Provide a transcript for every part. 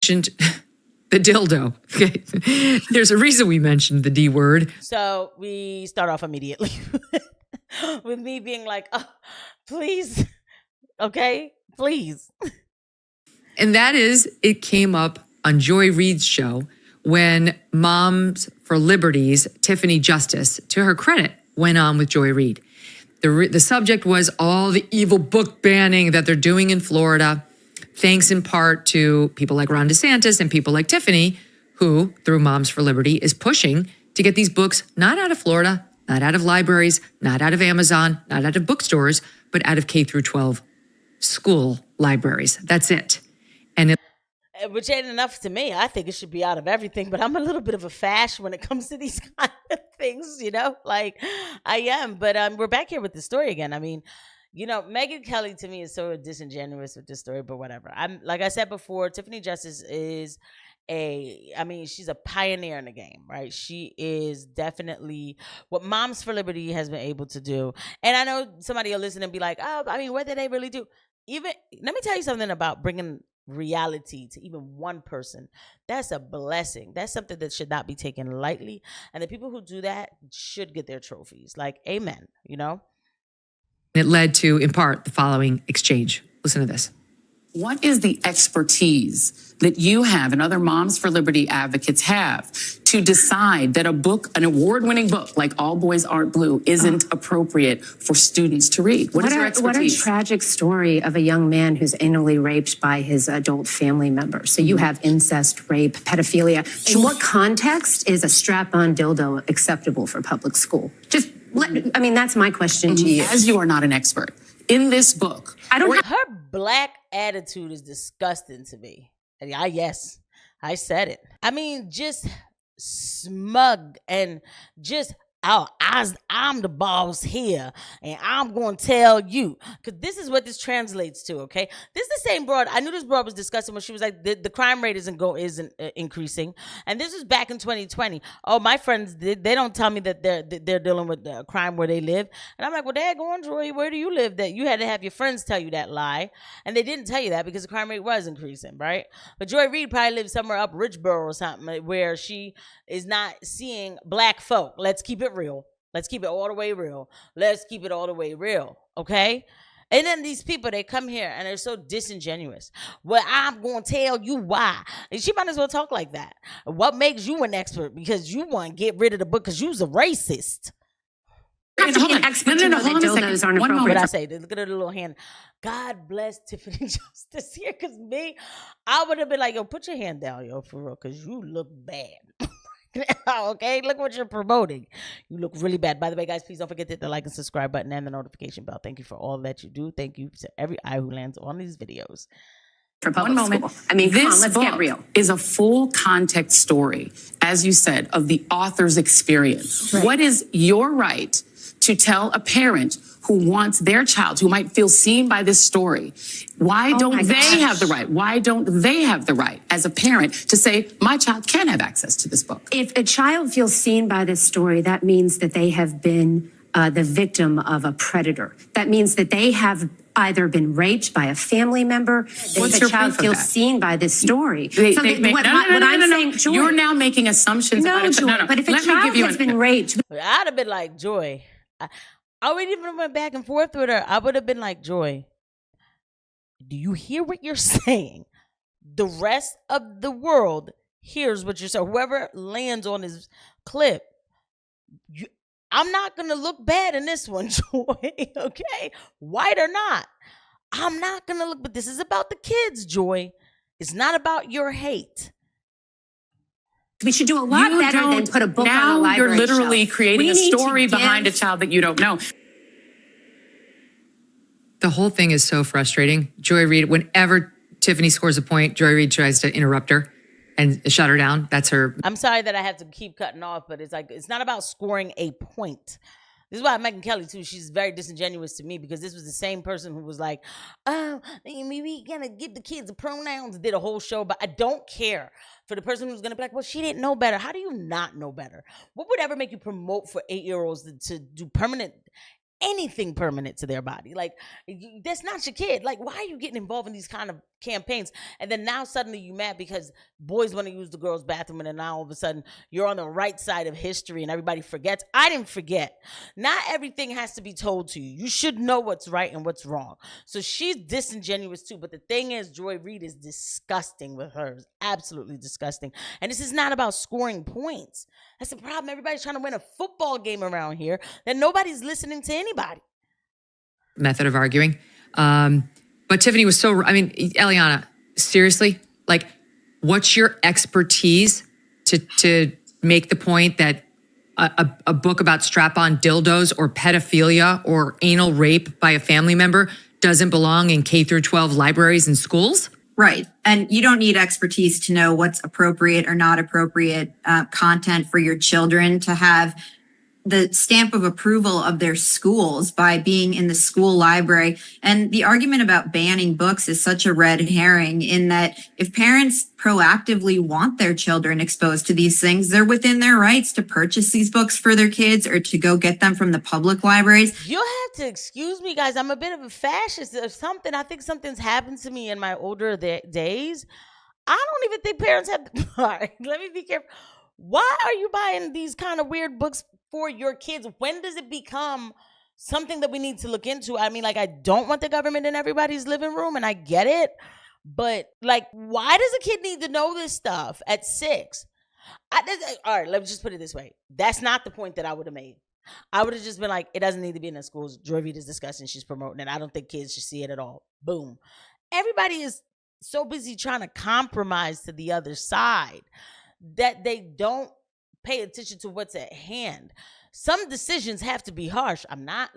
mentioned the dildo. Okay. There's a reason we mentioned the D word. So we start off immediately with me being like, oh, please, okay, please. And that is, it came up on Joy Reid's show when Moms for Liberty's Tiffany Justice, to her credit, went on with Joy Reid. The subject was all the evil book banning that they're doing in Florida, thanks in part to people like Ron DeSantis and people like Tiffany, who, through Moms for Liberty, is pushing to get these books not out of Florida, not out of libraries, not out of Amazon, not out of bookstores, but out of K through 12 school libraries. That's it. And which ain't enough to me. I think it should be out of everything, but I'm a little bit of a fash when it comes to these kind of things, like I am. But we're back here with the story again. I mean, Megyn Kelly to me is so disingenuous with this story, but whatever. Like I said before, Tiffany Justice is she's a pioneer in the game, right? She is definitely what Moms for Liberty has been able to do. And I know somebody will listen and be like, oh, what did they really do? Let me tell you something about bringing reality to even one person. That's a blessing. That's something that should not be taken lightly. And the people who do that should get their trophies. Like, amen, It led to, in part, the following exchange. Listen to this. What is the expertise that you have and other Moms for Liberty advocates have to decide that an award-winning book like All Boys Aren't Blue isn't appropriate for students to read? What is your expertise? What a tragic story of a young man who's anally raped by his adult family member. So you have incest, rape, pedophilia. In what context is a strap-on dildo acceptable for public school? That's my question to you. As you are not an expert. In this book, her black attitude is disgusting to me. Yes, I said it. Just smug and just, I'm the boss here, and I'm going to tell you. Because this is what this translates to, okay? This is the same broad. I knew this broad was discussing when she was like, the crime rate isn't increasing. And this was back in 2020. Oh, my friends, they don't tell me that they're dealing with crime where they live. And I'm like, well, daggone, Joy, where do you live? That you had to have your friends tell you that lie. And they didn't tell you that because the crime rate was increasing, right? But Joy Reid probably lives somewhere up Richboro or something where she is not seeing black folk. Let's keep it real. Let's keep it all the way real. Let's keep it all the way real, okay? And then these people, they come here and they're so disingenuous. Well, I'm going to tell you why. And she might as well talk like that. What makes you an expert? Because you want to get rid of the book because you's a racist. Have to be an expert to know that dildos aren't appropriate. What I say, look at her little hand. God bless Tiffany Justice here, because I would have been like, yo, put your hand down, yo, for real, because you look bad. Okay, look what you're promoting. You look really bad. By the way, guys, please don't forget to hit the like and subscribe button and the notification bell. Thank you for all that you do. Thank you to every eye who lands on these videos. For public One moment. School. Let's get real. Is a full context story, as you said, of the author's experience. Right. What is your right to tell a parent who wants their child, who might feel seen by this story, why don't they have the right? Why don't they have the right as a parent to say, my child can have access to this book? If a child feels seen by this story, that means that they have been the victim of a predator. That means that they have either been raped by a family member. If a child feels seen by this story. You're now making assumptions about it. No, but if a child has been raped. I'd have been like, Joy. I would even went back and forth with her. I would have been like, Joy, do you hear what you're saying? The rest of the world hears what you're saying. Whoever lands on this clip, I'm not going to look bad in this one, Joy, okay? White or not. I'm not going to look, but this is about the kids, Joy. It's not about your hate. We should do a lot better than put a book on a library Now you're literally shelf. creating a story behind a child that you don't know. The whole thing is so frustrating. Joy Reid, whenever Tiffany scores a point, Joy Reid tries to interrupt her and shut her down. That's her. I'm sorry that I have to keep cutting off, but it's like, it's not about scoring a point. This is why Megyn Kelly, too, she's very disingenuous to me, because this was the same person who was like, oh, we gonna give the kids the pronouns, did a whole show, but I don't care for the person who's gonna be like, well, she didn't know better. How do you not know better? What would ever make you promote for 8-year-olds to do permanent anything permanent to their body. Like, that's not your kid. Like, why are you getting involved in these kind of campaigns? And then now suddenly you mad because boys want to use the girls' bathroom, and then now all of a sudden you're on the right side of history and everybody forgets. I didn't forget. Not everything has to be told to you. You should know what's right and what's wrong. So she's disingenuous too. But the thing is, Joy Reid is disgusting with hers. Absolutely disgusting. And this is not about scoring points. That's the problem. Everybody's trying to win a football game around here that nobody's listening to anybody. Method of arguing. But Tiffany was so, I mean, Eliana, seriously, like, what's your expertise to make the point that a book about strap-on dildos or pedophilia or anal rape by a family member doesn't belong in K through 12 libraries and schools? Right. And you don't need expertise to know what's appropriate or not appropriate content for your children to have the stamp of approval of their schools by being in the school library. And the argument about banning books is such a red herring, in that if parents proactively want their children exposed to these things, they're within their rights to purchase these books for their kids or to go get them from the public libraries. You'll have to excuse me, guys. I'm a bit of a fascist or something. I think something's happened to me in my older days. I don't even think parents have all right, let me be careful. Why are you buying these kind of weird books for your kids? When does it become something that we need to look into? I mean, like, I don't want the government in everybody's living room, and I get it. But, like, why does a kid need to know this stuff at 6? All right, let me just put it this way. That's not the point that I would have made. I would have just been like, it doesn't need to be in the schools. Joy Reid is discussing, she's promoting it. I don't think kids should see it at all. Boom. Everybody is so busy trying to compromise to the other side that they don't pay attention to what's at hand. Some decisions have to be harsh. I'm not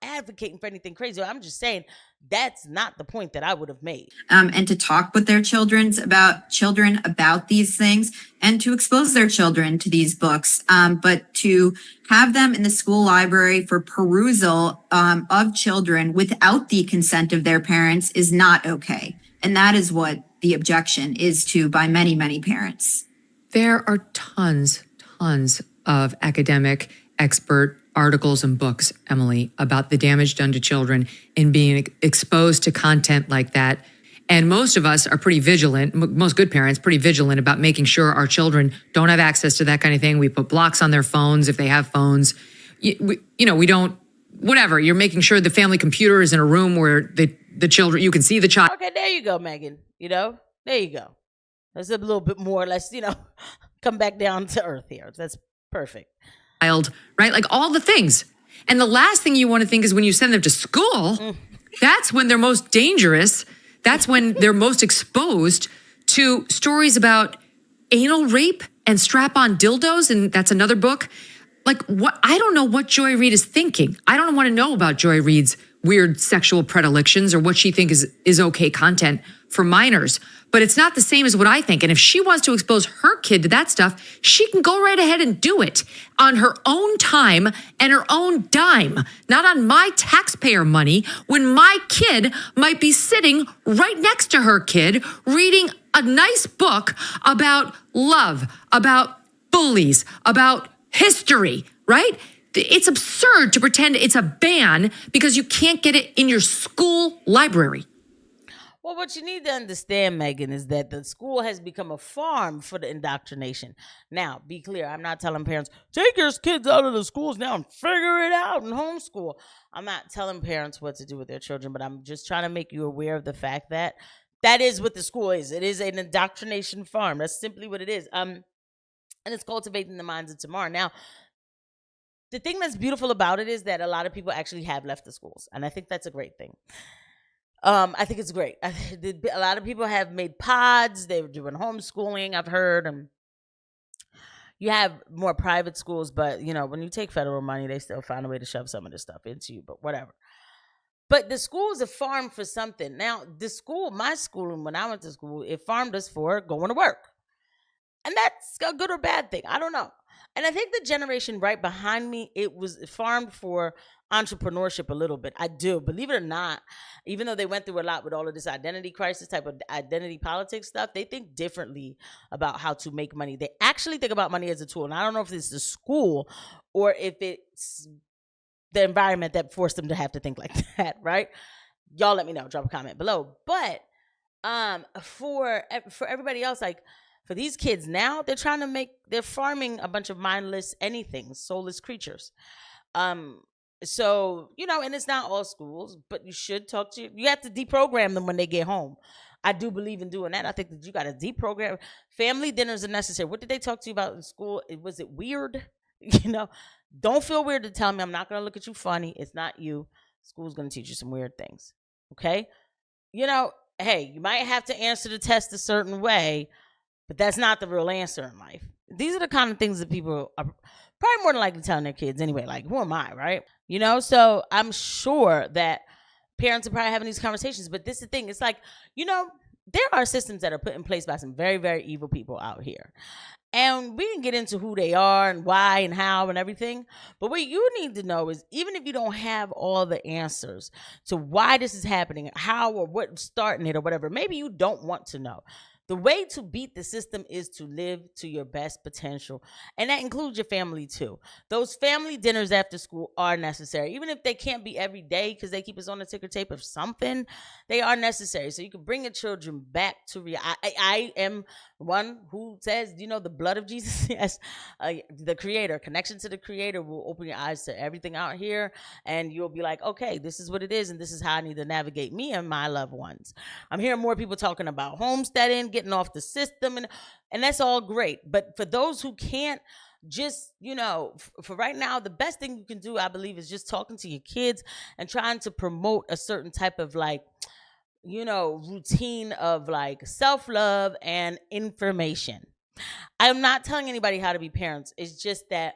advocating for anything crazy. I'm just saying that's not the point that I would have made. And to talk with their children about these things, and to expose their children to these books. But to have them in the school library for perusal of children without the consent of their parents is not okay. And that is what the objection is to by many, many parents. There are tons of academic expert articles and books, Emily, about the damage done to children in being exposed to content like that. And most of us are pretty vigilant, most good parents, pretty vigilant about making sure our children don't have access to that kind of thing. We put blocks on their phones if they have phones. We don't, whatever. You're making sure the family computer is in a room where the children, you can see the child. Okay, there you go, Megyn. There you go. That's a little bit more, let's, come back down to earth here. That's perfect. Right? Like all the things. And the last thing you want to think is when you send them to school, that's when they're most dangerous. That's when they're most exposed to stories about anal rape and strap-on dildos. And that's another book. Like, what? I don't know what Joy Reid is thinking. I don't want to know about Joy Reid's weird sexual predilections or what she thinks is okay content for minors. But it's not the same as what I think. And if she wants to expose her kid to that stuff, she can go right ahead and do it on her own time and her own dime, not on my taxpayer money, when my kid might be sitting right next to her kid reading a nice book about love, about bullies, about history, right? It's absurd to pretend it's a ban because you can't get it in your school library. Well, what you need to understand, Megyn, is that the school has become a farm for the indoctrination. Now, be clear, I'm not telling parents, take your kids out of the schools now and figure it out and homeschool. I'm not telling parents what to do with their children, but I'm just trying to make you aware of the fact that that is what the school is. It is an indoctrination farm. That's simply what it is. And it's cultivating the minds of tomorrow. Now, the thing that's beautiful about it is that a lot of people actually have left the schools, and I think that's a great thing. I think it's great. A lot of people have made pods. They were doing homeschooling, I've heard. And you have more private schools, but, when you take federal money, they still find a way to shove some of this stuff into you, but whatever. But the school is a farm for something. Now, my school, when I went to school, it farmed us for going to work. And that's a good or bad thing. I don't know. And I think the generation right behind me, it was farmed for entrepreneurship a little bit. I do. Believe it or not, even though they went through a lot with all of this identity crisis type of identity politics stuff, they think differently about how to make money. They actually think about money as a tool. And I don't know if it's the school or if it's the environment that forced them to have to think like that, right? Y'all let me know, drop a comment below. But for everybody else, like for these kids now, they're farming a bunch of mindless anything, soulless creatures. So, and it's not all schools, but you should you have to deprogram them when they get home. I do believe in doing that. I think that you got to deprogram. Family dinners are necessary. What did they talk to you about in school? Was it weird? Don't feel weird to tell me. I'm not going to look at you funny. It's not you. School's going to teach you some weird things. Okay? Hey, you might have to answer the test a certain way, but that's not the real answer in life. These are the kind of things that people are probably more than likely telling their kids anyway. Like, who am I, right? So I'm sure that parents are probably having these conversations, but this is the thing. It's like, there are systems that are put in place by some very, very evil people out here. And we can get into who they are and why and how and everything. But what you need to know is, even if you don't have all the answers to why this is happening, how or what's starting it or whatever, maybe you don't want to know. The way to beat the system is to live to your best potential. And that includes your family too. Those family dinners after school are necessary. Even if they can't be every day because they keep us on the ticker tape of something, they are necessary. So you can bring your children back to reality. I am one who says, the blood of Jesus, yes, the creator, connection to the creator will open your eyes to everything out here. And you'll be like, okay, this is what it is. And this is how I need to navigate me and my loved ones. I'm hearing more people talking about homesteading, getting off the system, and that's all great. But for those who can't, just for right now, the best thing you can do, I believe, is just talking to your kids and trying to promote a certain type of routine of self-love and information. I'm not telling anybody how to be parents. It's just that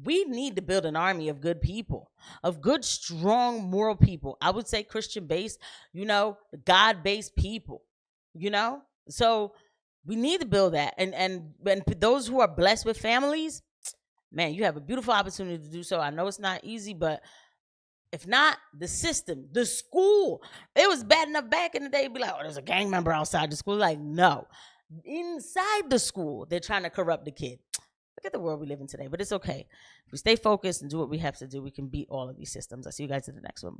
we need to build an army of good people, of good, strong, moral people. I would say Christian-based, God-based people, So we need to build that. And those who are blessed with families, man, you have a beautiful opportunity to do so. I know it's not easy, but if not, the system, the school, it was bad enough back in the day to be like, oh, there's a gang member outside the school. Like, no. Inside the school, they're trying to corrupt the kid. Look at the world we live in today, but it's okay. If we stay focused and do what we have to do, we can beat all of these systems. I'll see you guys in the next one. Bye.